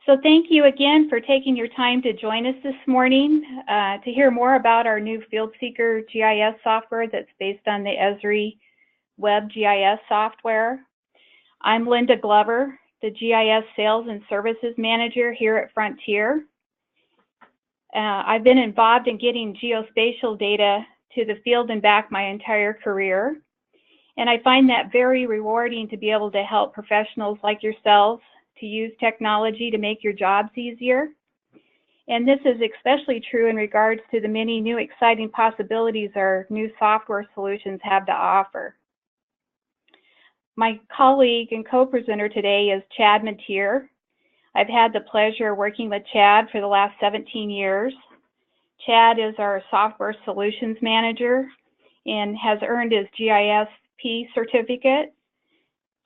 So thank you again for taking your time to join us this morning to hear more about our new FieldSeeker GIS software that's based on the Esri Web GIS software. I'm Linda Glover, the GIS Sales and Services Manager here at Frontier. I've been involved in getting geospatial data to the field and back my entire career, and I find that very rewarding to be able to help professionals like yourselves to use technology to make your jobs easier. And this is especially true in regards to the many new exciting possibilities our new software solutions have to offer. My colleague and co-presenter today is Chad Mateer. I've had the pleasure of working with Chad for the last 17 years. Chad is our software solutions manager and has earned his GISP certificate.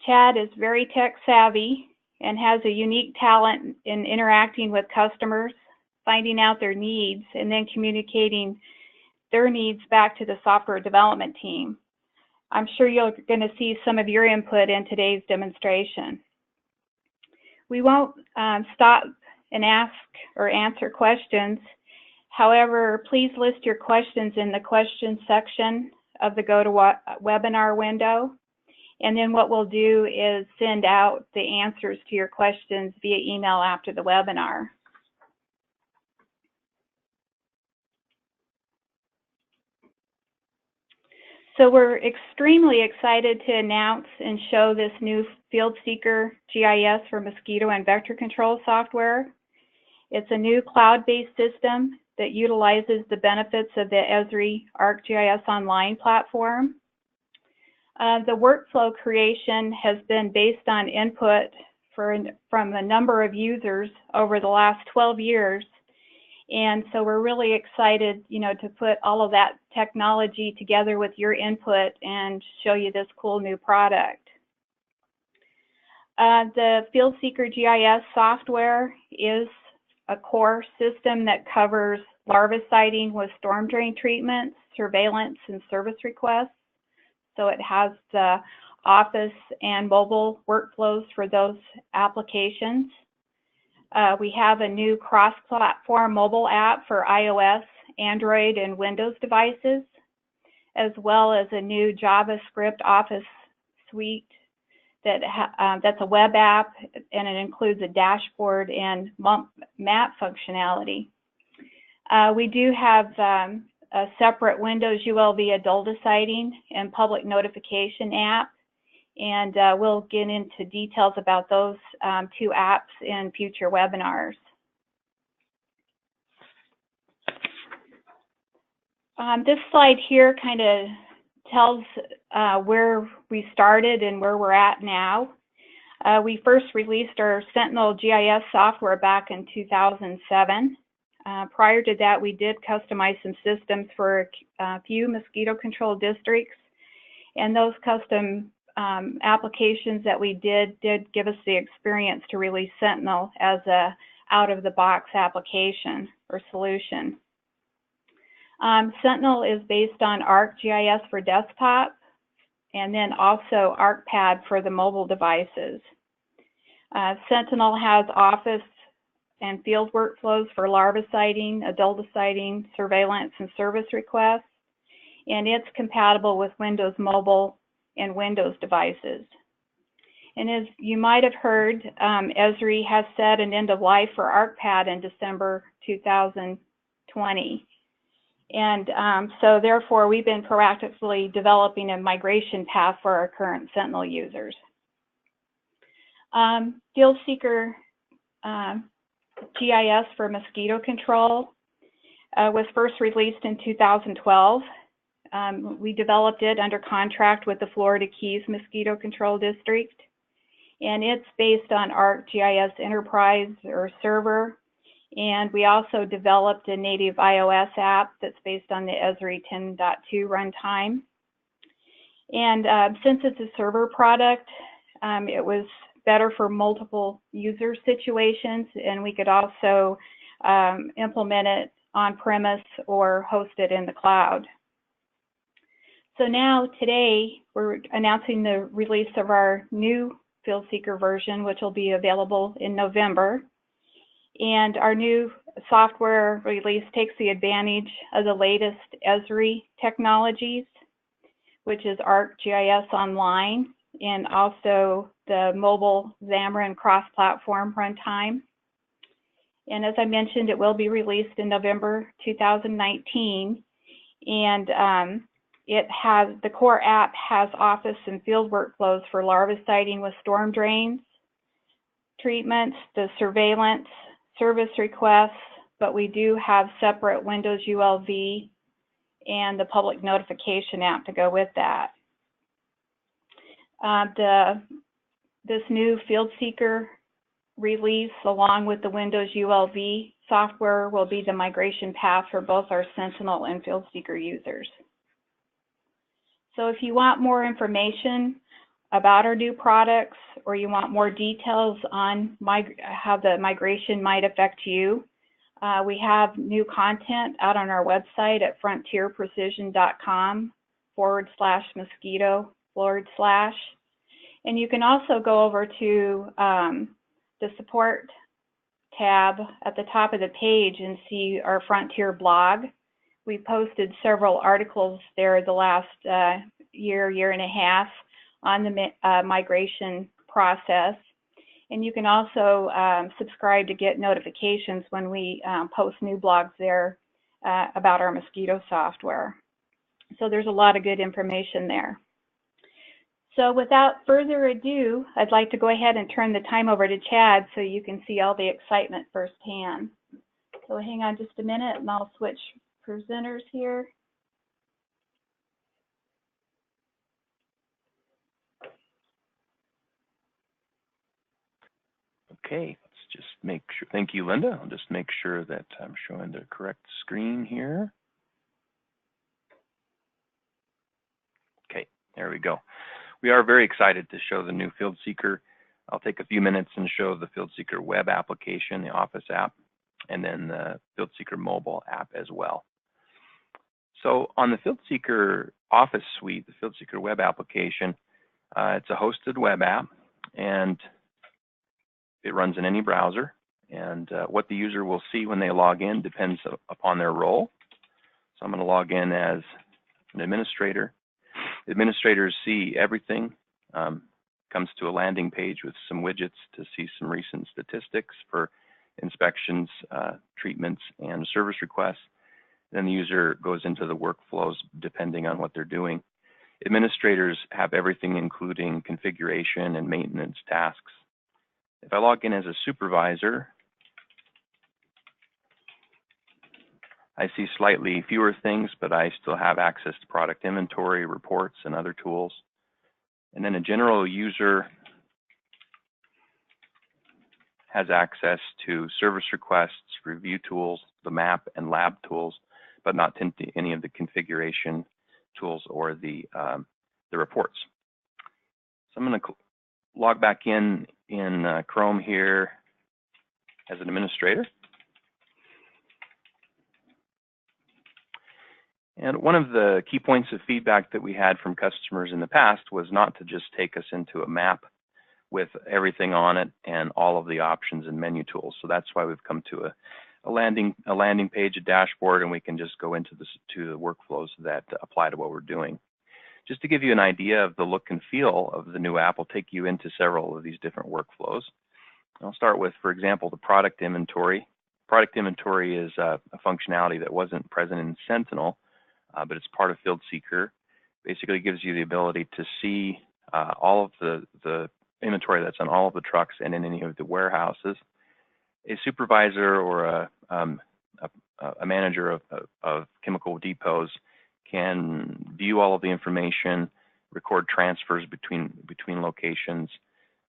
Chad is very tech savvy and has a unique talent in interacting with customers, finding out their needs, and then communicating their needs back to the software development team. I'm sure you're going to see some of your input in today's demonstration. We won't stop and ask or answer questions. However, please list your questions in the questions section of the GoToWebinar window. And then what we'll do is send out the answers to your questions via email after the webinar. So we're extremely excited to announce and show this new FieldSeeker GIS for mosquito and vector control software. It's a new cloud-based system that utilizes the benefits of the Esri ArcGIS Online platform. The workflow creation has been based on input from a number of users over the last 12 years. And so we're really excited, to put all of that technology together with your input and show you this cool new product. The FieldSeeker GIS software is a core system that covers larviciding with storm drain treatments, surveillance, and service requests. So it has the office and mobile workflows for those applications. We have a new cross-platform mobile app for iOS, Android, and Windows devices, as well as a new JavaScript Office suite that's a web app, and it includes a dashboard and map functionality. We do have a separate Windows ULV adult deciding and public notification app, and we'll get into details about those two apps in future webinars. This slide here kind of tells where we started and where we're at now. We first released our Sentinel GIS software back in 2007. Prior to that, we did customize some systems for a few mosquito control districts, and those custom applications that we did give us the experience to release Sentinel as a out-of-the-box application or solution. Sentinel is based on ArcGIS for desktop, and then also ArcPad for the mobile devices. Sentinel has office and field workflows for larviciding, adult deciding, surveillance, and service requests, and it's compatible with Windows Mobile and Windows devices. And as you might have heard, Esri has set an end of life for ArcPad in December 2020. And so therefore, we've been proactively developing a migration path for our current Sentinel users. FieldSeeker GIS for mosquito control was first released in 2012. We developed it under contract with the Florida Keys Mosquito Control District, and it's based on ArcGIS Enterprise or Server, and we also developed a native iOS app that's based on the Esri 10.2 runtime. And since it's a server product, it was better for multiple user situations, and we could also implement it on-premise or host it in the cloud. So now today we're announcing the release of our new FieldSeeker version, which will be available in November. And our new software release takes the advantage of the latest Esri technologies, which is ArcGIS Online, and also the mobile Xamarin cross-platform runtime. And as I mentioned, it will be released in November 2019. And the core app has office and field workflows for larva siting with storm drains, treatments, the surveillance, service requests, but we do have separate Windows ULV and the public notification app to go with that. This new FieldSeeker release, along with the Windows ULV software, will be the migration path for both our Sentinel and FieldSeeker users. So if you want more information about our new products, or you want more details on how the migration might affect you, we have new content out on our website at frontierprecision.com/mosquito/. And you can also go over to the support tab at the top of the page and see our Frontier blog. We posted several articles there the last year and a half on the migration process. And you can also subscribe to get notifications when we post new blogs there about our mosquito software. So there's a lot of good information there. So without further ado, I'd like to go ahead and turn the time over to Chad so you can see all the excitement firsthand. So hang on just a minute and I'll switch presenters here. Okay, let's just make sure. Thank you, Linda. I'll just make sure that I'm showing the correct screen here. Okay, there we go. We are very excited to show the new FieldSeeker. I'll take a few minutes and show the FieldSeeker web application, the Office app, and then the FieldSeeker mobile app as well. So on the FieldSeeker Office suite, the FieldSeeker web application, it's a hosted web app, and it runs in any browser. And what the user will see when they log in depends upon their role. So I'm going to log in as an administrator. Administrators see everything. Comes to a landing page with some widgets to see some recent statistics for inspections, treatments, and service requests. Then the user goes into the workflows depending on what they're doing. Administrators have everything, including configuration and maintenance tasks. If I log in as a supervisor, I see slightly fewer things, but I still have access to product inventory, reports, and other tools. And then a general user has access to service requests, review tools, the map and lab tools, but not to any of the configuration tools or the reports. So I'm going to log back in Chrome here as an administrator. And one of the key points of feedback that we had from customers in the past was not to just take us into a map with everything on it and all of the options and menu tools. So that's why we've come to a landing page, a dashboard, and we can just go into the workflows that apply to what we're doing. Just to give you an idea of the look and feel of the new app, I'll take you into several of these different workflows. I'll start with, for example, the product inventory. Product inventory is a functionality that wasn't present in Sentinel, but it's part of FieldSeeker. Basically gives you the ability to see all of the inventory that's on all of the trucks and in any of the warehouses. A supervisor or a manager of chemical depots can view all of the information, record transfers between locations,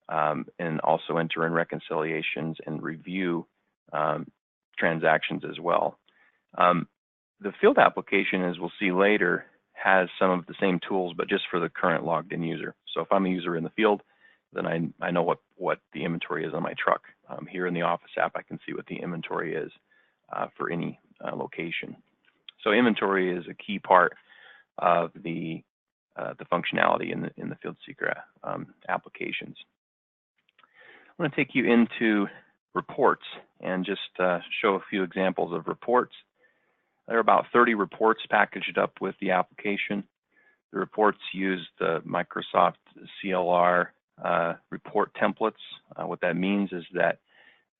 and also enter in reconciliations and review transactions as well. The field application, as we'll see later, has some of the same tools, but just for the current logged in user. So if I'm a user in the field, then I know what the inventory is on my truck. Here in the Office app, I can see what the inventory is for any location. So inventory is a key part of the functionality in the FieldSeeker applications. I'm going to take you into reports, and just show a few examples of reports. There are about 30 reports packaged up with the application. The reports use the Microsoft CLR report templates. What that means is that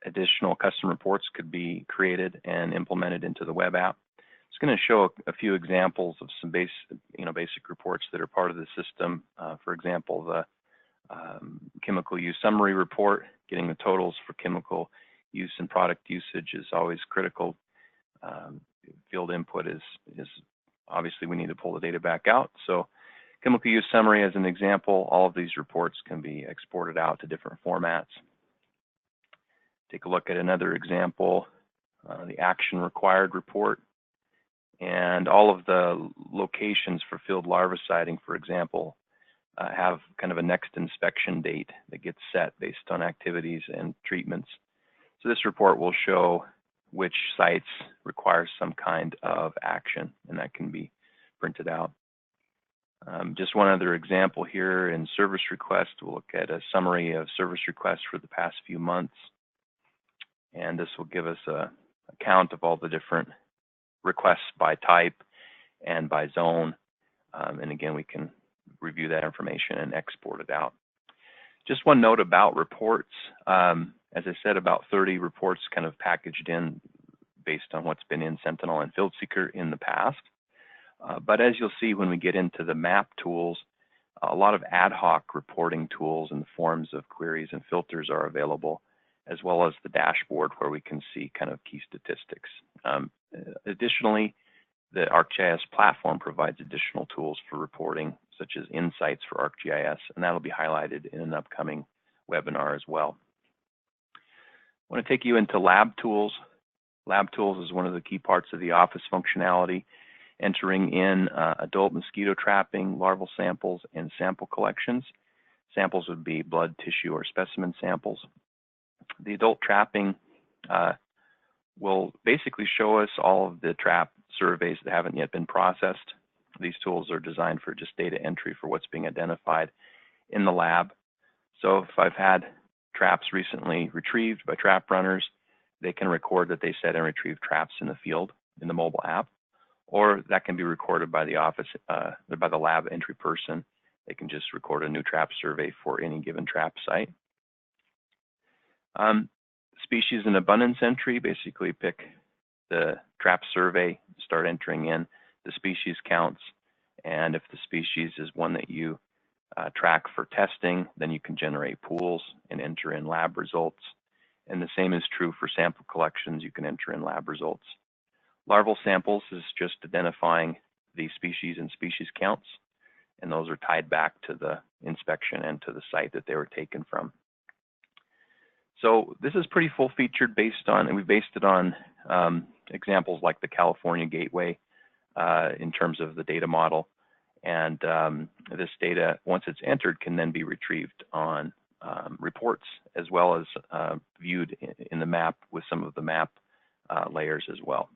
additional custom reports could be created and implemented into the web app. It's going to show a few examples of some basic reports that are part of the system. For example, the chemical use summary report. Getting the totals for chemical use and product usage is always critical. Field input is obviously we need to pull the data back out. So chemical use summary as an example, all of these reports can be exported out to different formats. Take a look at another example, the action required report. And all of the locations for field larviciding, for example, have kind of a next inspection date that gets set based on activities and treatments. So this report will show which sites require some kind of action, and that can be printed out. Just one other example here in service request, we'll look at a summary of service requests for the past few months. And this will give us a count of all the different requests by type and by zone. And again, we can review that information and export it out. Just one note about reports. As I said, about 30 reports kind of packaged in based on what's been in Sentinel and FieldSeeker in the past. But as you'll see when we get into the map tools, a lot of ad hoc reporting tools in the forms of queries and filters are available, as well as the dashboard where we can see kind of key statistics. Additionally, the ArcGIS platform provides additional tools for reporting, such as insights for ArcGIS, and that'll be highlighted in an upcoming webinar as well. I want to take you into lab tools. Lab tools is one of the key parts of the Office functionality, entering in adult mosquito trapping, larval samples, and sample collections. Samples would be blood, tissue, or specimen samples. The adult trapping will basically show us all of the trap surveys that haven't yet been processed. These tools are designed for just data entry for what's being identified in the lab. So if I've had traps recently retrieved by trap runners, they can record that they set and retrieve traps in the field in the mobile app, or that can be recorded by the office, by the lab entry person. They can just record a new trap survey for any given trap site. Species and abundance entry, basically pick the trap survey, start entering in the species counts, and if the species is one that you track for testing, then you can generate pools and enter in lab results. And the same is true for sample collections. You can enter in lab results. Larval samples is just identifying the species and species counts, and those are tied back to the inspection and to the site that they were taken from. So this is pretty full-featured and we based it on examples like the California Gateway in terms of the data model. And this data, once it's entered, can then be retrieved on reports, as well as viewed in the map with some of the map layers as well.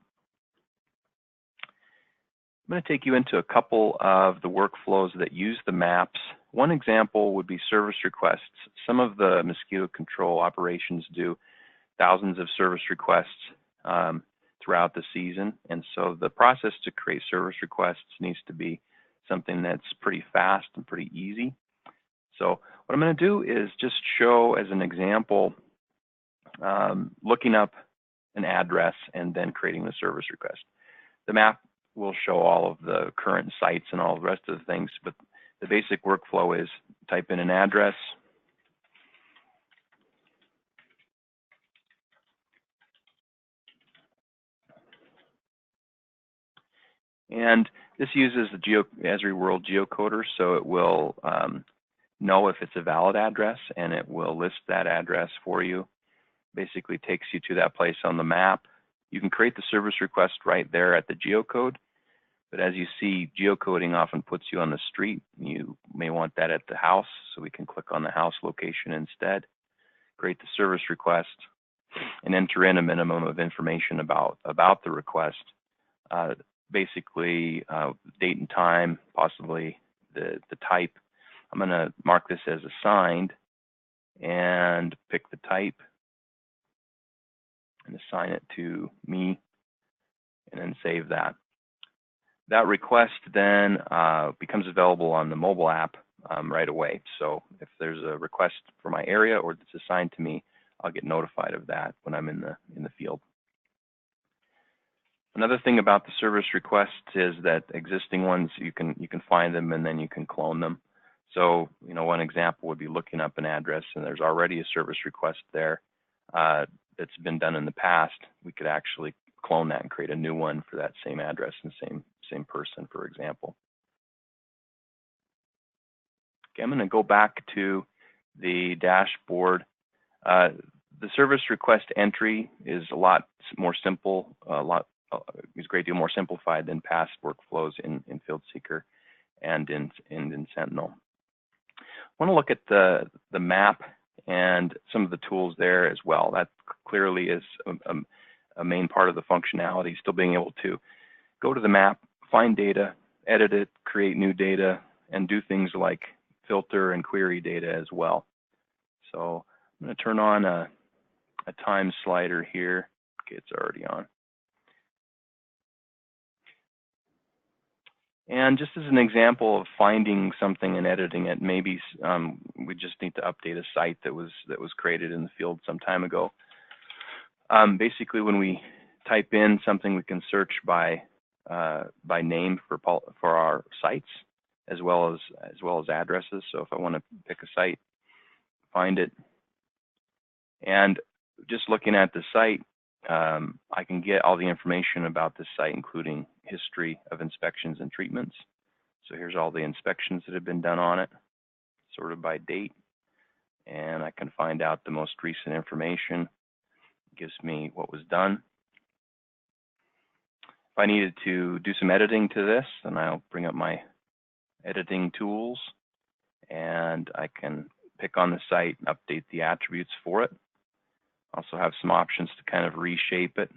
I'm going to take you into a couple of the workflows that use the maps. One example would be service requests. Some of the mosquito control operations do thousands of service requests throughout the season. And so the process to create service requests needs to be something that's pretty fast and pretty easy. So what I'm going to do is just show as an example, looking up an address and then creating the service request. The map will show all of the current sites and all the rest of the things, but the basic workflow is type in an address, and this uses the Esri World geocoder, so it will know if it's a valid address, and it will list that address for you. Basically takes you to that place on the map. You can create the service request right there at the geocode, but as you see, geocoding often puts you on the street. You may want that at the house, so we can click on the house location instead. Create the service request and enter in a minimum of information about the request. Basically, date and time, possibly the type. I'm going to mark this as assigned and pick the type. and assign it to me, and then save that. That request then becomes available on the mobile app right away. So if there's a request for my area or that's assigned to me, I'll get notified of that when I'm in the field. Another thing about the service requests is that existing ones, you can find them and then you can clone them. So, one example would be looking up an address and there's already a service request there that's been done in the past. We could actually clone that and create a new one for that same address and same person, for example. Okay, I'm going to go back to the dashboard. The service request entry is a lot more simple, is a great deal more simplified than past workflows in FieldSeeker and in Sentinel. I want to look at the map and some of the tools there as well. That clearly is a main part of the functionality, still being able to go to the map, find data, edit it, create new data, and do things like filter and query data as well. So I'm going to turn on a time slider here. Okay, it's already on. And just as an example of finding something and editing it, maybe we just need to update a site that was created in the field some time ago. Basically, when we type in something, we can search by name for our sites as well as addresses. So if I want to pick a site, find it, and just looking at the site, I can get all the information about this site, including history of inspections and treatments. So here's all the inspections that have been done on it, sorted by date, and I can find out the most recent information. It gives me what was done. If I needed to do some editing to this, then I'll bring up my editing tools, and I can pick on the site and update the attributes for it. Also have some options to kind of reshape it.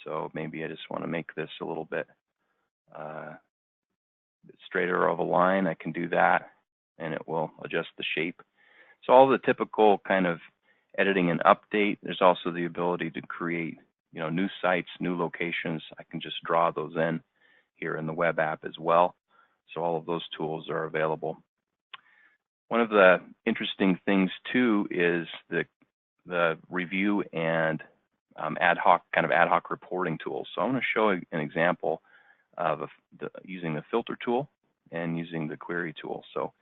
So maybe I just want to make this a little bit straighter of a line. I can do that, and it will adjust the shape. So all the typical kind of editing and update. There's also the ability to create, new sites, new locations. I can just draw those in here in the web app as well. So all of those tools are available. One of the interesting things too is the review and ad hoc reporting tools. So I'm going to show an example of using the filter tool and using the query tool. So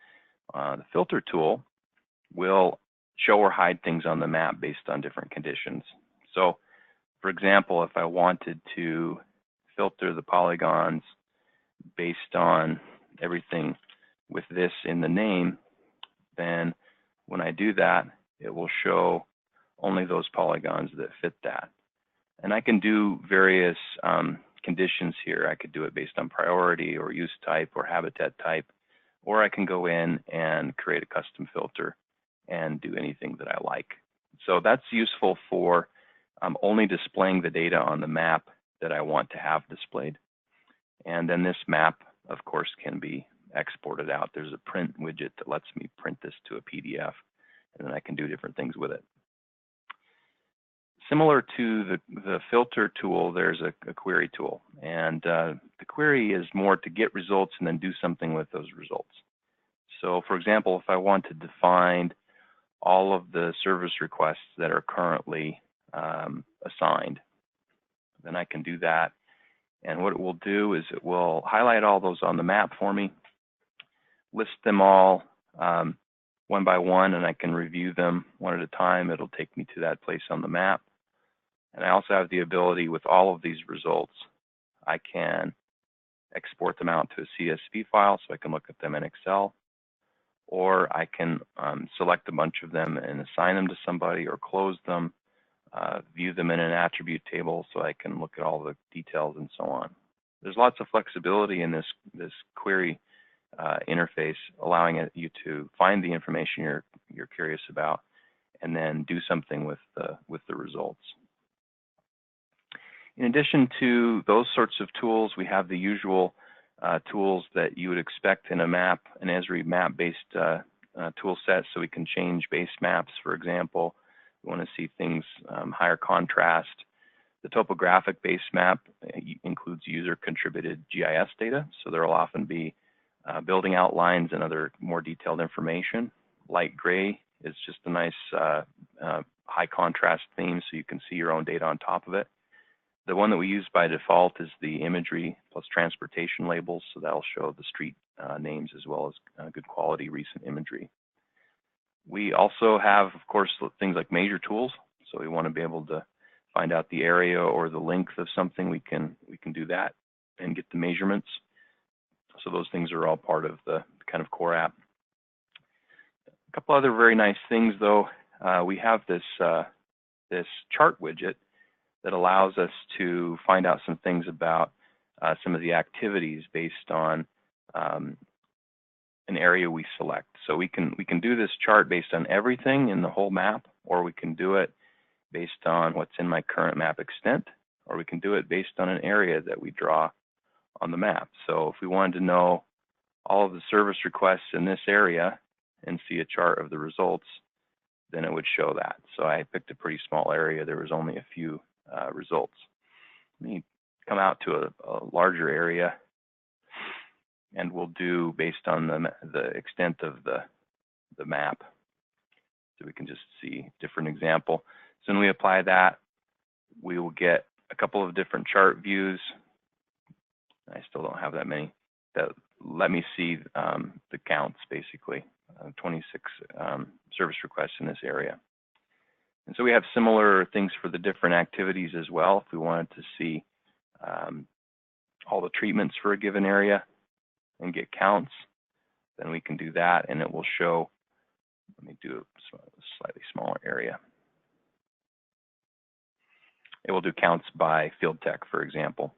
the filter tool will show or hide things on the map based on different conditions. So for example, if I wanted to filter the polygons based on everything with this in the name, then when I do that, it will show only those polygons that fit that. And I can do various conditions here. I could do it based on priority or use type or habitat type, or I can go in and create a custom filter and do anything that I like. So that's useful for only displaying the data on the map that I want to have displayed. And then this map, of course, can be exported out. There's a print widget that lets me print this to a PDF, and then I can do different things with it. Similar to the filter tool, there's a query tool, and the query is more to get results and then do something with those results. So for example, if I wanted to find all of the service requests that are currently assigned, then I can do that. And what it will do is it will highlight all those on the map for me, list them all one by one, and I can review them one at a time. It'll take me to that place on the map. And I also have the ability with all of these results, I can export them out to a CSV file so I can look at them in Excel, or I can select a bunch of them and assign them to somebody or close them, view them in an attribute table so I can look at all the details and so on. There's lots of flexibility in this query interface, allowing you to find the information you're curious about and then do something with the results. In addition to those sorts of tools, we have the usual tools that you would expect in a map, an Esri map-based tool set, so we can change base maps, for example. We want to see things higher contrast. The topographic base map includes user-contributed GIS data, so there will often be building outlines and other more detailed information. Light gray is just a nice high contrast theme, so you can see your own data on top of it. The one that we use by default is the imagery plus transportation labels, so that'll show the street names as well as good quality recent imagery. We also have, of course, things like measure tools, so we want to be able to find out the area or the length of something. We can do that and get the measurements. So those things are all part of the kind of core app. A couple other very nice things, though. We have this this chart widget that allows us to find out some things about some of the activities based on an area we select. So we can do this chart based on everything in the whole map, or we can do it based on what's in my current map extent, or we can do it based on an area that we draw on the map. So if we wanted to know all of the service requests in this area and see a chart of the results, then it would show that. So I picked a pretty small area. There was only a few results. Let me come out to a larger area, and we'll do based on the extent of the map. So we can just see a different example. So when we apply that, we will get a couple of different chart views. I still don't have that many. That let me see the counts, basically, 26 service requests in this area. And so we have similar things for the different activities as well. If we wanted to see all the treatments for a given area and get counts, then we can do that, and it will show. Let me do a slightly smaller area. It will do counts by field tech, for example.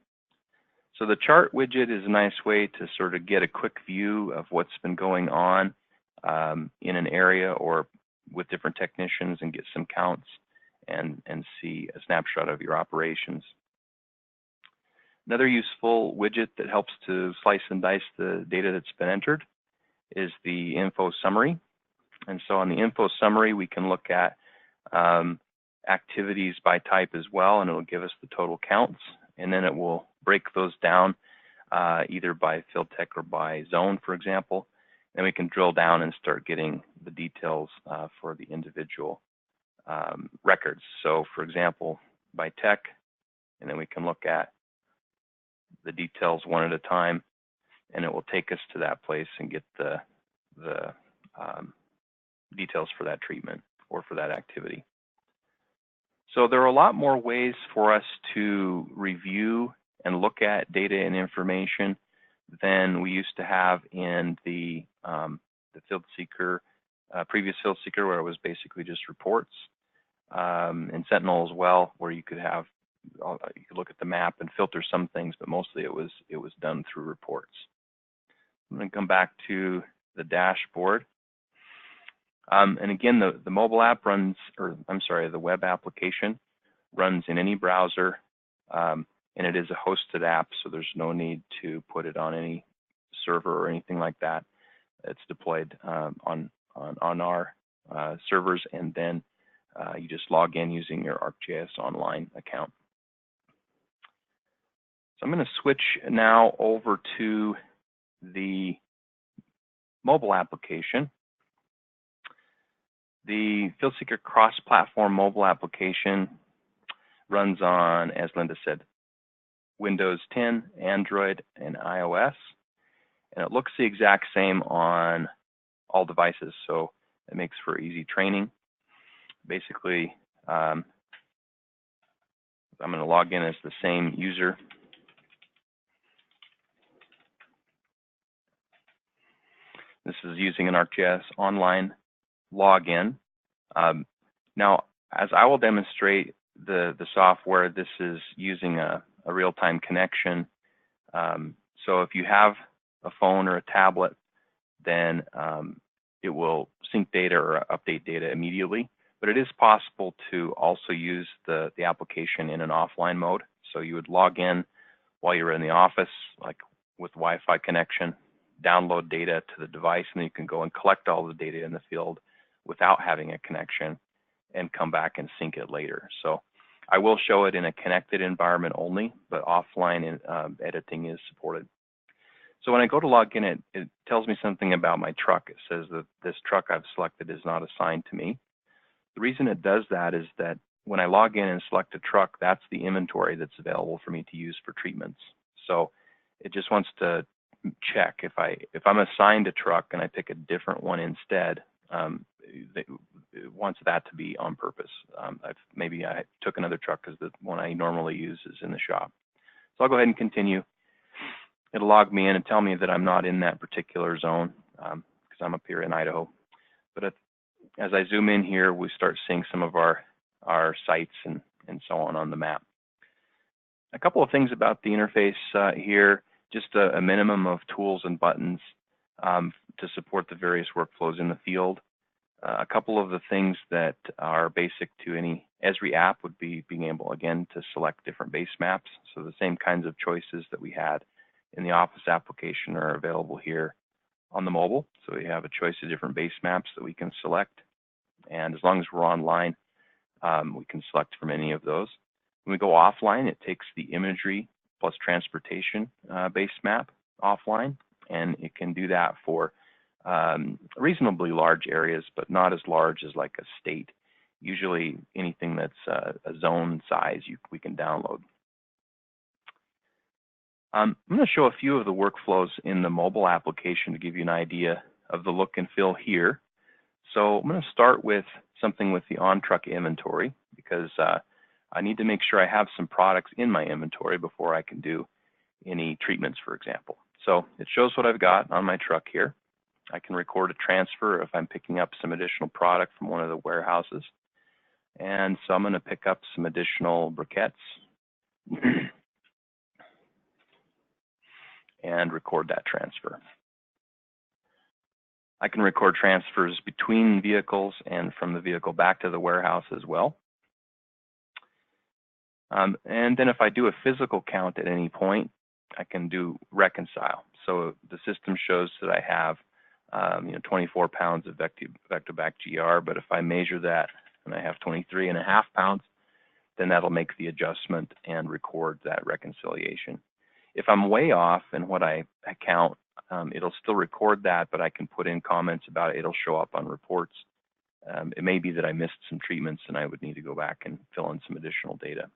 So the chart widget is a nice way to sort of get a quick view of what's been going on in an area or with different technicians and get some counts and see a snapshot of your operations. Another useful widget that helps to slice and dice the data that's been entered is the info summary. And so on the info summary, we can look at activities by type as well, and it'll give us the total counts. And then it will break those down either by field tech or by zone, for example. Then we can drill down and start getting the details for the individual records. So for example, by tech, and then we can look at the details one at a time, and it will take us to that place and get the details for that treatment or for that activity. So there are a lot more ways for us to review and look at data and information than we used to have in the FieldSeeker, previous FieldSeeker, where it was basically just reports, and Sentinel as well, where you could have you could look at the map and filter some things, but mostly it was done through reports. I'm going to come back to the dashboard. And again, the mobile app runs, or I'm sorry, the web application runs in any browser, and it is a hosted app, so there's no need to put it on any server or anything like that. It's deployed on our servers, and then you just log in using your ArcGIS Online account. So I'm going to switch now over to the mobile application. The FieldSeeker cross-platform mobile application runs on, as Linda said, Windows 10, Android, and iOS. And it looks the exact same on all devices, so it makes for easy training. Basically, I'm going to log in as the same user. This is using an ArcGIS Online login. Now, as I will demonstrate the software, this is using a real-time connection. So if you have a phone or a tablet, then it will sync data or update data immediately. But it is possible to also use the application in an offline mode. So you would log in while you're in the office, like with Wi-Fi connection, download data to the device, and then you can go and collect all the data in the field without having a connection and come back and sync it later. So I will show it in a connected environment only, but offline editing is supported. So when I go to log in, it tells me something about my truck. It says that this truck I've selected is not assigned to me. The reason it does that is that when I log in and select a truck, that's the inventory that's available for me to use for treatments. So it just wants to check if I'm assigned a truck and I pick a different one instead, it wants that to be on purpose. Maybe I took another truck because the one I normally use is in the shop. So I'll go ahead and continue. It'll log me in and tell me that I'm not in that particular zone because I'm up here in Idaho. But as I zoom in here, we start seeing some of our sites and so on the map. A couple of things about the interface here, just a minimum of tools and buttons to support the various workflows in the field. A couple of the things that are basic to any Esri app would be being able, again, to select different base maps. So the same kinds of choices that we had in the Office application are available here on the mobile. So we have a choice of different base maps that we can select. And as long as we're online, we can select from any of those. When we go offline, it takes the imagery plus transportation base map offline, and it can do that for reasonably large areas, but not as large as like a state. Usually anything that's a zone size we can download. I'm going to show a few of the workflows in the mobile application to give you an idea of the look and feel here. So I'm going to start with something with the on-truck inventory because I need to make sure I have some products in my inventory before I can do any treatments, for example. So it shows what I've got on my truck here. I can record a transfer if I'm picking up some additional product from one of the warehouses. And so I'm going to pick up some additional briquettes and record that transfer. I can record transfers between vehicles and from the vehicle back to the warehouse as well. And then if I do a physical count at any point, I can do reconcile. So the system shows that I have 24 pounds of Vectobac GR, but if I measure that and I have 23.5 pounds, then that'll make the adjustment and record that reconciliation. If I'm way off in what I count, it'll still record that, but I can put in comments about it. It'll show up on reports. It may be that I missed some treatments and I would need to go back and fill in some additional data.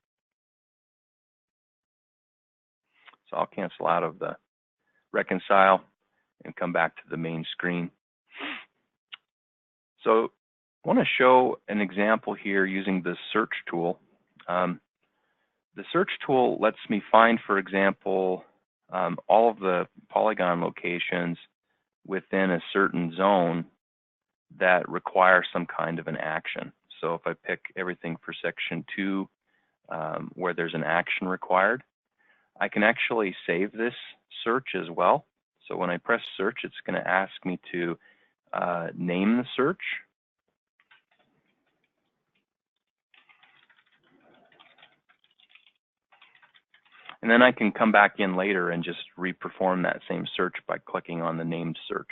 So I'll cancel out of the reconcile and come back to the main screen. So I want to show an example here using the search tool. The search tool lets me find, for example, all of the polygon locations within a certain zone that require some kind of an action. So if I pick everything for section 2 where there's an action required, I can actually save this search as well. So when I press search, it's going to ask me to name the search. And then I can come back in later and just reperform that same search by clicking on the named search.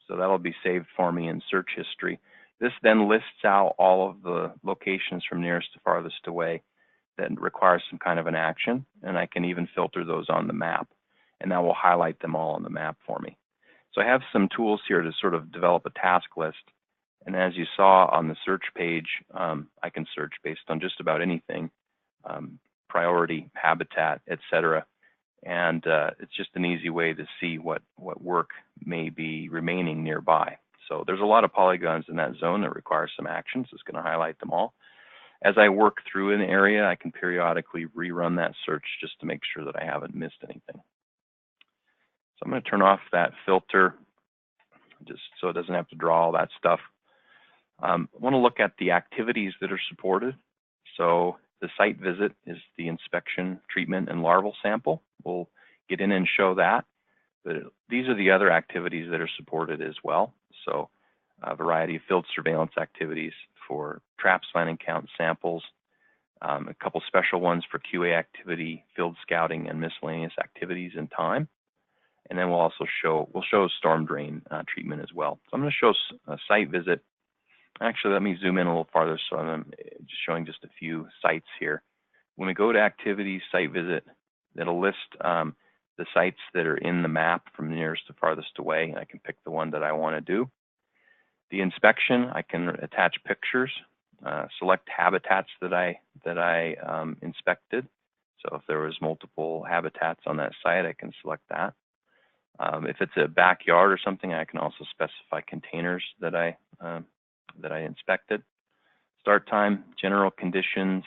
So that'll be saved for me in search history. This then lists out all of the locations from nearest to farthest away that require some kind of an action, and I can even filter those on the map, and that will highlight them all on the map for me. So I have some tools here to sort of develop a task list, and as you saw on the search page, I can search based on just about anything, priority, habitat, etc. And it's just an easy way to see what work may be remaining nearby. So there's a lot of polygons in that zone that require some actions. It's going to highlight them all. As I work through an area, I can periodically rerun that search just to make sure that I haven't missed anything. So I'm going to turn off that filter just so it doesn't have to draw all that stuff. I want to look at the activities that are supported. So the site visit is the inspection, treatment, and larval sample. We'll get in and show that. But these are the other activities that are supported as well. So a variety of field surveillance activities for traps, landing count, samples, a couple special ones for QA activity, field scouting, and miscellaneous activities in time. And then we'll also show storm drain treatment as well. So I'm going to show a site visit Actually, let me zoom in a little farther, so I'm just showing just a few sites here. When we go to Activities, Site Visit, it'll list the sites that are in the map from nearest to farthest away. I can pick the one that I want to do. The inspection, I can attach pictures, select habitats that I inspected. So if there was multiple habitats on that site, I can select that. If it's a backyard or something, I can also specify containers that I inspected. Start time, general conditions.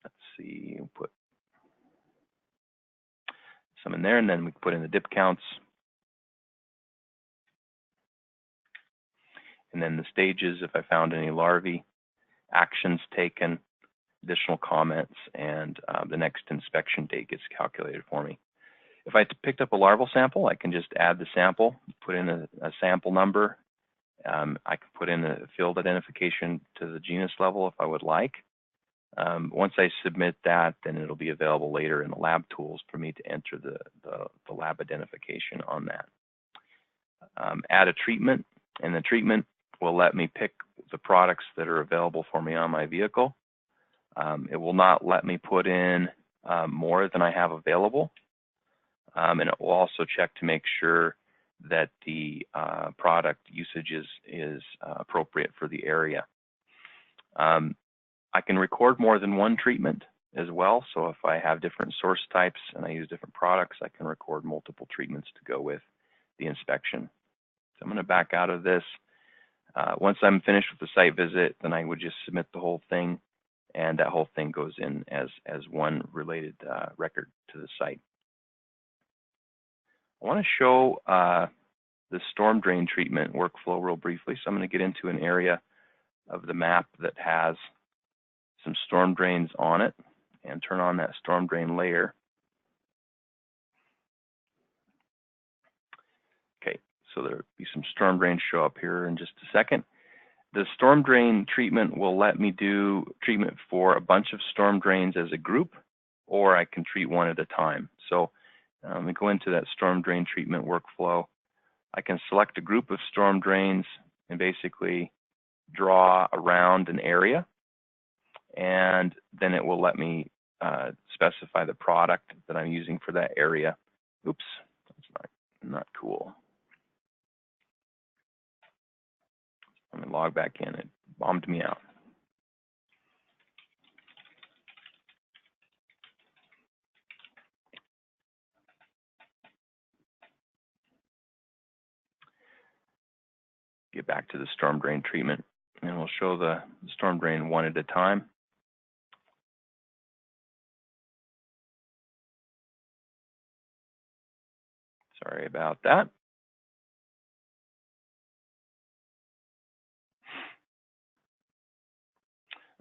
Let's see, we'll put some in there, and then we can put in the dip counts. And then the stages, if I found any larvae, actions taken, additional comments, and the next inspection date gets calculated for me. If I picked up a larval sample, I can just add the sample, put in a sample number. I can put in a field identification to the genus level if I would like. Once I submit that, then it'll be available later in the lab tools for me to enter the lab identification on that. Add a treatment, and the treatment will let me pick the products that are available for me on my vehicle. It will not let me put in more than I have available. And it will also check to make sure that the product usage is appropriate for the area. I can record more than one treatment as well. So if I have different source types and I use different products, I can record multiple treatments to go with the inspection. So I'm going to back out of this. Once I'm finished with the site visit, then I would just submit the whole thing, and that whole thing goes in as one related record to the site. I want to show the storm drain treatment workflow real briefly. So I'm going to get into an area of the map that has some storm drains on it and turn on that storm drain layer. Okay, so there'll be some storm drains show up here in just a second. The storm drain treatment will let me do treatment for a bunch of storm drains as a group, or I can treat one at a time. So let me go into that storm drain treatment workflow. I can select a group of storm drains and basically draw around an area, and then it will let me specify the product that I'm using for that area. Oops, that's not cool. Let me log back in. It bombed me out. Get back to the storm drain treatment, and we'll show the storm drain one at a time. Sorry about that.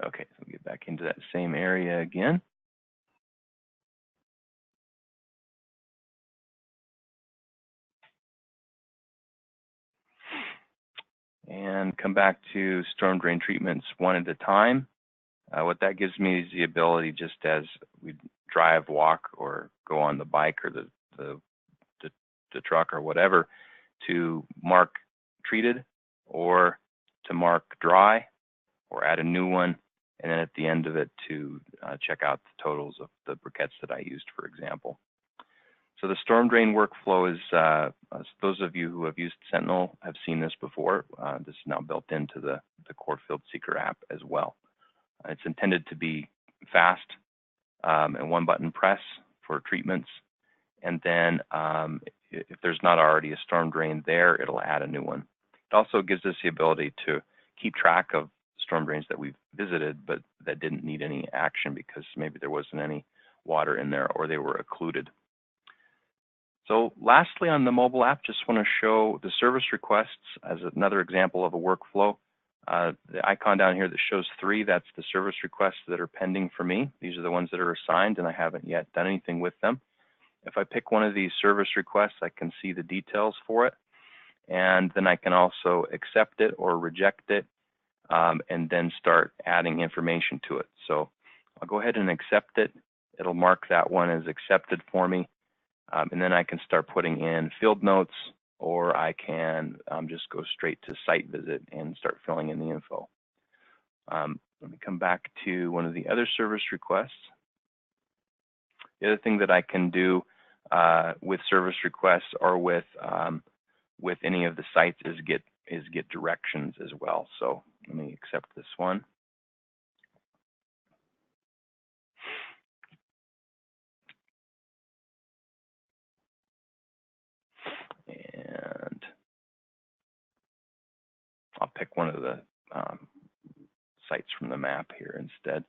Okay, so we'll get back into that same area again. And come back to storm drain treatments one at a time. What that gives me is the ability, just as we drive, walk, or go on the bike or the truck or whatever, to mark treated or to mark dry or add a new one, and then at the end of it to check out the totals of the briquettes that I used, for example. So the storm drain workflow is, those of you who have used Sentinel have seen this before. This is now built into the core FieldSeeker app as well. It's intended to be fast and one button press for treatments. And then if there's not already a storm drain there, it'll add a new one. It also gives us the ability to keep track of storm drains that we've visited, but that didn't need any action because maybe there wasn't any water in there or they were occluded. So lastly, on the mobile app, just want to show the service requests as another example of a workflow. The icon down here that shows 3, that's the service requests that are pending for me. These are the ones that are assigned and I haven't yet done anything with them. If I pick one of these service requests, I can see the details for it. And then I can also accept it or reject it and then start adding information to it. So I'll go ahead and accept it. It'll mark that one as accepted for me. And then I can start putting in field notes or I can just go straight to site visit and start filling in the info. Let me come back to one of the other service requests. The other thing that I can do with service requests or with any of the sites is get directions as well. So let me accept this one. And I'll pick one of the sites from the map here instead.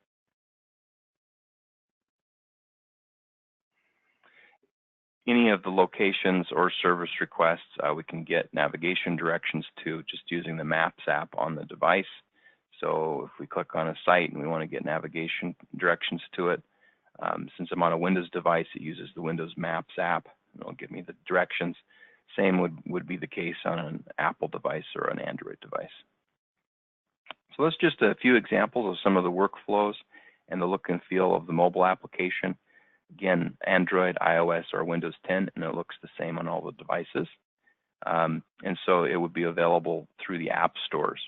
Any of the locations or service requests we can get navigation directions to just using the Maps app on the device. So if we click on a site and we want to get navigation directions to it, since I'm on a Windows device, it uses the Windows Maps app and it'll give me the directions. Same would be the case on an Apple device or an Android device. So that's just a few examples of some of the workflows and the look and feel of the mobile application. Again, Android, iOS, or Windows 10, and it looks the same on all the devices. And so it would be available through the app stores.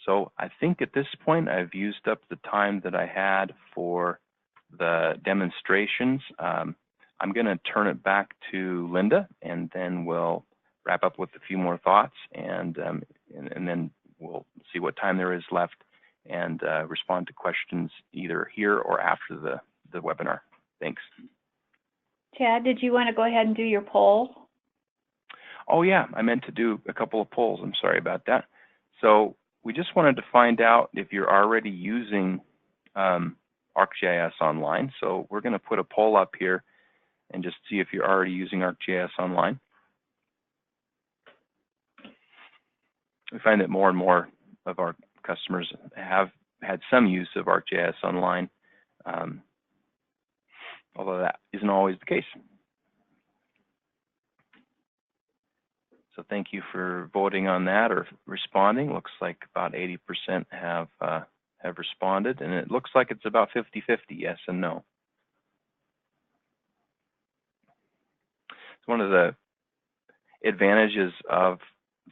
So I think at this point I've used up the time that I had for the demonstrations. I'm going to turn it back to Linda, and then we'll wrap up with a few more thoughts, and then we'll see what time there is left and respond to questions either here or after the webinar. Thanks. Chad, did you want to go ahead and do your poll? Oh yeah, I meant to do a couple of polls. I'm sorry about that. So we just wanted to find out if you're already using ArcGIS Online. So we're going to put a poll up here and just see if you're already using ArcGIS Online. We find that more and more of our customers have had some use of ArcGIS Online, although that isn't always the case. So thank you for voting on that or responding. Looks like about 80% have responded, and it looks like it's about 50-50, yes and no. So one of the advantages of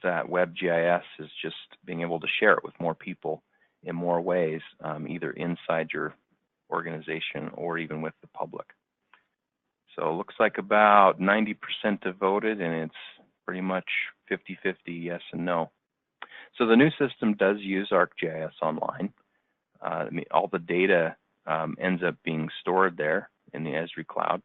that WebGIS is just being able to share it with more people in more ways, either inside your organization or even with the public. So it looks like about 90% have voted, and it's pretty much 50-50 yes and no. So the new system does use ArcGIS Online. All the data ends up being stored there in the Esri cloud.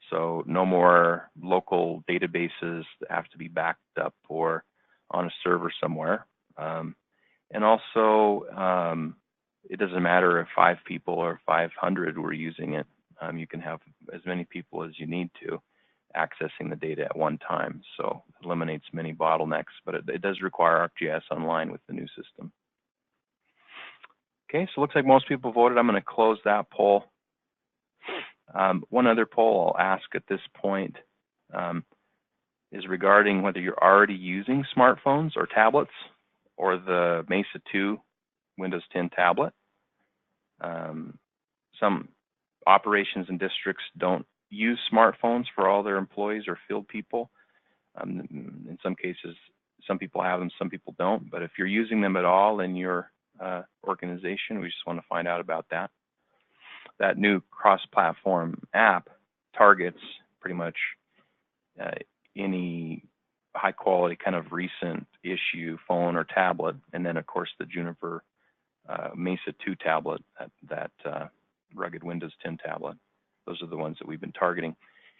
So no more local databases that have to be backed up or on a server somewhere. And also, it doesn't matter if 5 people or 500 were using it. You can have as many people as you need to accessing the data at one time. So it eliminates many bottlenecks, but it does require ArcGIS Online with the new system. Okay, so it looks like most people voted. I'm going to close that poll. One other poll I'll ask at this point is regarding whether you're already using smartphones or tablets or the Mesa 2 Windows 10 tablet. Some operations and districts don't use smartphones for all their employees or field people. In some cases, some people have them, some people don't. But if you're using them at all in your organization, we just want to find out about that. That new cross-platform app targets pretty much any high-quality kind of recent issue phone or tablet, and then of course the Juniper Mesa 2 tablet, that rugged Windows 10 tablet. Those are the ones that we've been targeting.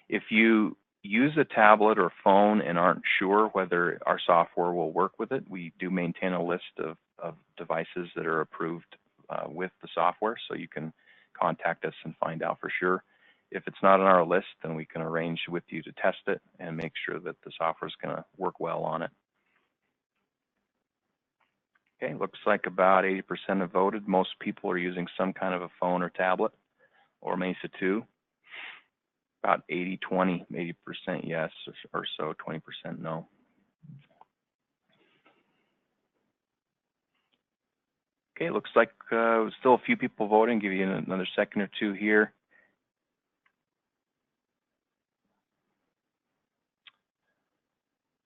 If you use a tablet or phone and aren't sure whether our software will work with it, we do maintain a list of devices that are approved with the software, so you can contact us and find out for sure. If it's not on our list, then we can arrange with you to test it and make sure that the software is going to work well on it. Okay, looks like about 80% have voted. Most people are using some kind of a phone or tablet or Mesa 2. About 80-20, 80% yes or so, 20% no. Okay, looks like still a few people voting. Give you another second or two here.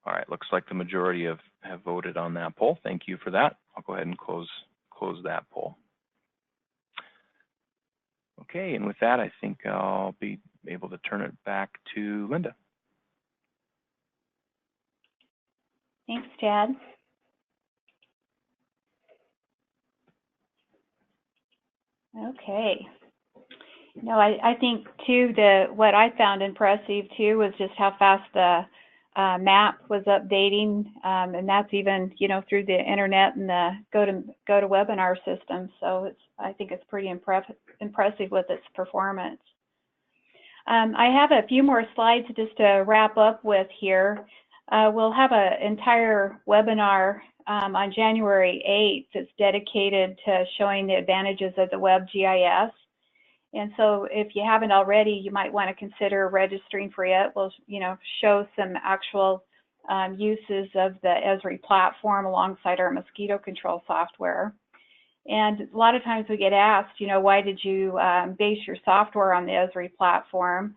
All right, looks like the majority have voted on that poll. Thank you for that. I'll go ahead and close that poll. Okay, and with that, I think I'll be able to turn it back to Linda. Thanks, Chad. Okay. No, I think too what I found impressive too was just how fast the map was updating, and that's even through the internet and the go to webinar system. So I think it's pretty impressive with its performance. I have a few more slides just to wrap up with here. We'll have an entire webinar on January 8th that's dedicated to showing the advantages of the web GIS. And so if you haven't already, you might want to consider registering for it. We'll show some actual uses of the Esri platform alongside our mosquito control software. And a lot of times we get asked, why did you base your software on the Esri platform?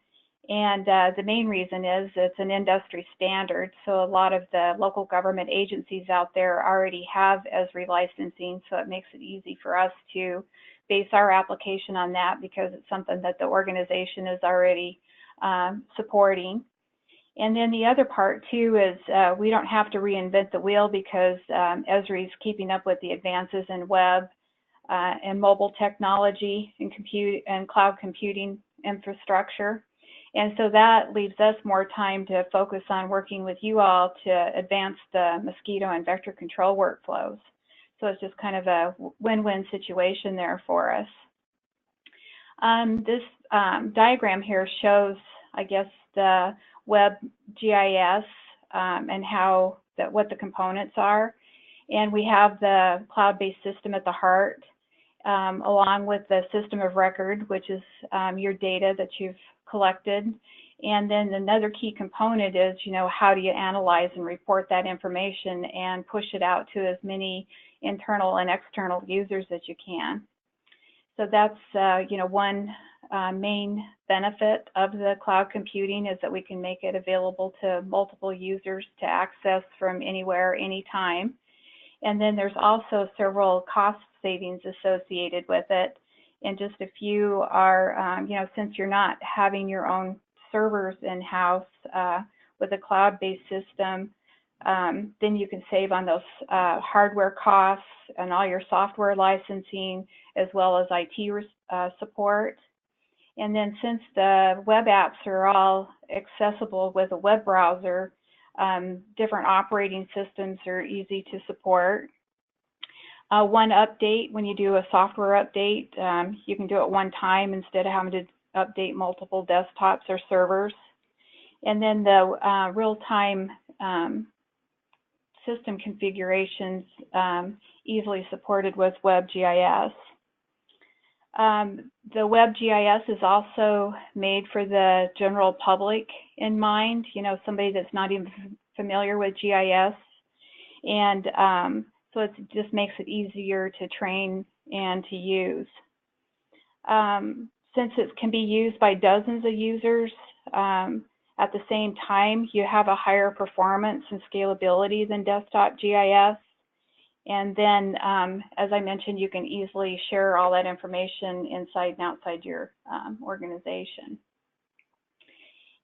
And the main reason is it's an industry standard. So a lot of the local government agencies out there already have Esri licensing, so it makes it easy for us to base our application on that because it's something that the organization is already supporting. And then the other part too is we don't have to reinvent the wheel because Esri is keeping up with the advances in web and mobile technology and cloud computing infrastructure. And so that leaves us more time to focus on working with you all to advance the mosquito and vector control workflows. So it's just kind of a win-win situation there for us. This diagram here shows, I guess, the web GIS and what the components are. And we have the cloud-based system at the heart, along with the system of record, which is your data that you've collected. And then another key component is, how do you analyze and report that information and push it out to as many internal and external users as you can. So that's, one main benefit of the cloud computing is that we can make it available to multiple users to access from anywhere, anytime. And then there's also several cost savings associated with it. And just a few are, since you're not having your own servers in-house with a cloud-based system, then you can save on those hardware costs and all your software licensing, as well as IT support. And then since the web apps are all accessible with a web browser, different operating systems are easy to support. One update, when you do a software update, you can do it one time instead of having to update multiple desktops or servers. And then the real-time system configurations easily supported with WebGIS. The WebGIS is also made for the general public in mind, somebody that's not even familiar with GIS. And so it just makes it easier to train and to use. Since it can be used by dozens of users at the same time, you have a higher performance and scalability than desktop GIS. And then, as I mentioned, you can easily share all that information inside and outside your organization.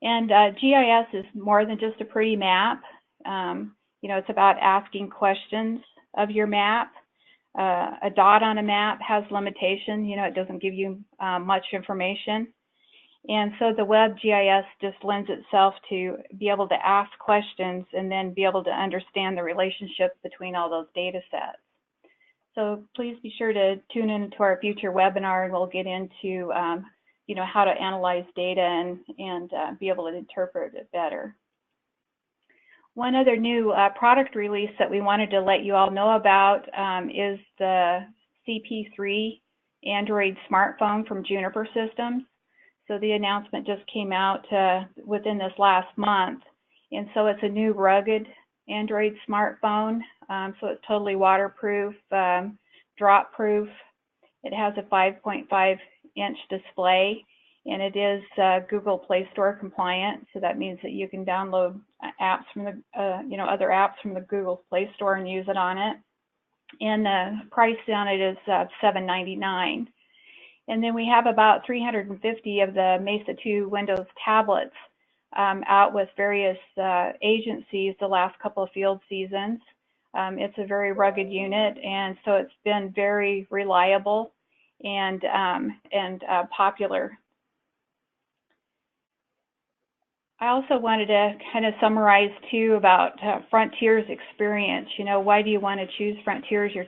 And GIS is more than just a pretty map. It's about asking questions of your map. A dot on a map has limitation. It doesn't give you much information. And so the web GIS just lends itself to be able to ask questions and then be able to understand the relationship between all those data sets. So please be sure to tune into our future webinar, and we'll get into how to analyze data and be able to interpret it better. One other new product release that we wanted to let you all know about is the CP3 Android smartphone from Juniper Systems. So the announcement just came out within this last month. And so it's a new rugged Android smartphone. So it's totally waterproof, drop proof. It has a 5.5-inch display. and it is Google Play Store compliant. So that means that you can download apps from the, other apps from the Google Play Store and use it on it. And the price on it is $7.99. And then we have about 350 of the Mesa 2 Windows tablets out with various agencies the last couple of field seasons. It's a very rugged unit, and so it's been very reliable and popular. I also wanted to kind of summarize too about Frontier's experience. Why do you want to choose Frontier as your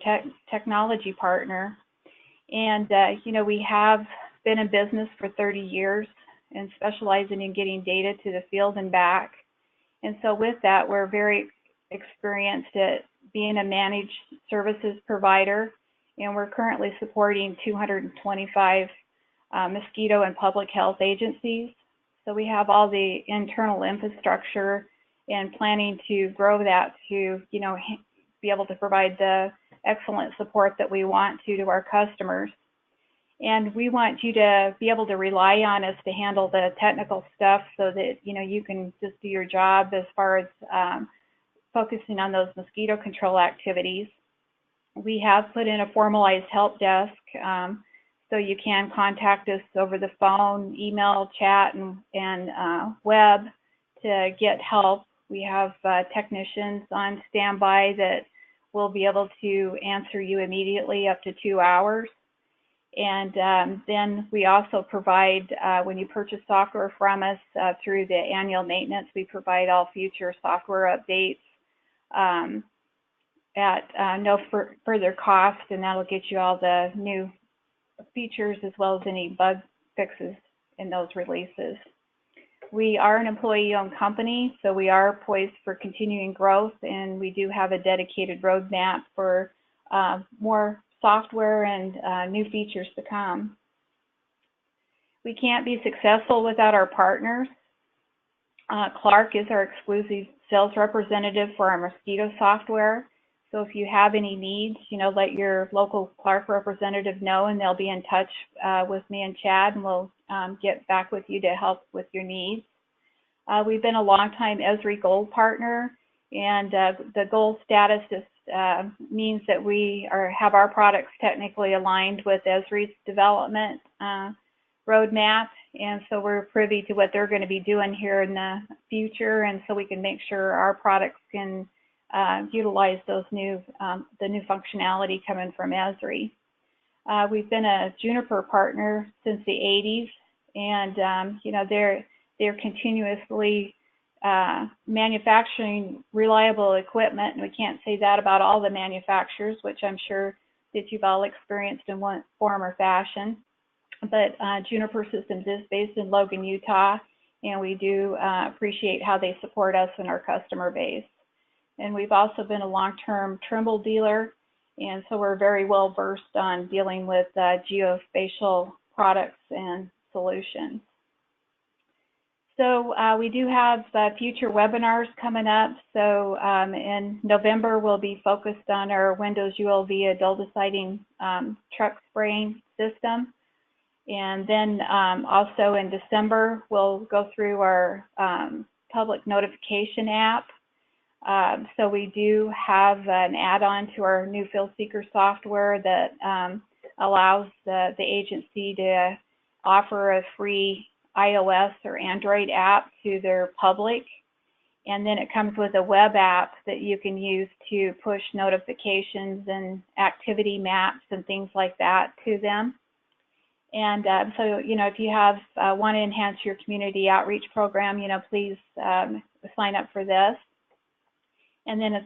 technology partner? And we have been in business for 30 years and specializing in getting data to the field and back. And so with that, we're very experienced at being a managed services provider, and we're currently supporting 225 mosquito and public health agencies. So we have all the internal infrastructure and planning to grow that to, be able to provide the excellent support that we want to our customers. And we want you to be able to rely on us to handle the technical stuff so that, you can just do your job as far as focusing on those mosquito control activities. We have put in a formalized help desk, so you can contact us over the phone, email, chat, and web to get help. We have technicians on standby that will be able to answer you immediately up to 2 hours. And then we also provide, when you purchase software from us through the annual maintenance, we provide all future software updates at no further cost, and that'll get you all the new features as well as any bug fixes in those releases. We are an employee-owned company, so we are poised for continuing growth, and we do have a dedicated roadmap for more software and new features to come. We can't be successful without our partners. Clark is our exclusive sales representative for our mosquito software. So if you have any needs, let your local Clark representative know, and they'll be in touch with me and Chad, and we'll get back with you to help with your needs. We've been a longtime Esri Gold partner, and the Gold status just means that we have our products technically aligned with Esri's development roadmap, and so we're privy to what they're going to be doing here in the future, and so we can make sure our products can utilize those the new functionality coming from Esri. We've been a Juniper partner since the 80s, and they're continuously manufacturing reliable equipment, and we can't say that about all the manufacturers, which I'm sure that you've all experienced in one form or fashion. But Juniper Systems is based in Logan, Utah, and we do appreciate how they support us and our customer base. And we've also been a long-term Trimble dealer, and so we're very well versed on dealing with geospatial products and solutions. So we do have future webinars coming up. So in November, we'll be focused on our Windows ULV adulticiding truck spraying system. And then also in December, we'll go through our public notification app. So we do have an add-on to our new FieldSeeker software that allows the agency to offer a free iOS or Android app to their public. And then it comes with a web app that you can use to push notifications and activity maps and things like that to them. And so, if you want to enhance your community outreach program, please sign up for this. And then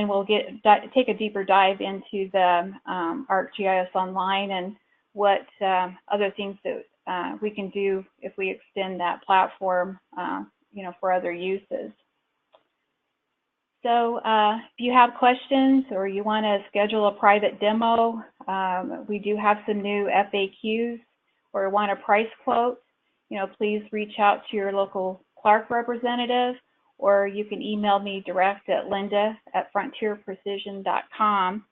we'll take a deeper dive into the ArcGIS Online and what other things that we can do if we extend that platform, for other uses. So if you have questions or you want to schedule a private demo, we do have some new FAQs, or want a price quote, please reach out to your local Clark representative, or you can email me direct at linda@frontierprecision.com,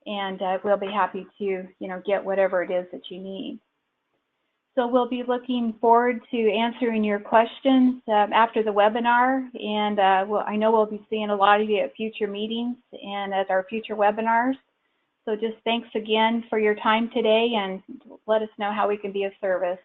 and we'll be happy to, get whatever it is that you need. So we'll be looking forward to answering your questions after the webinar, and I know we'll be seeing a lot of you at future meetings and at our future webinars. So just thanks again for your time today, and let us know how we can be of service.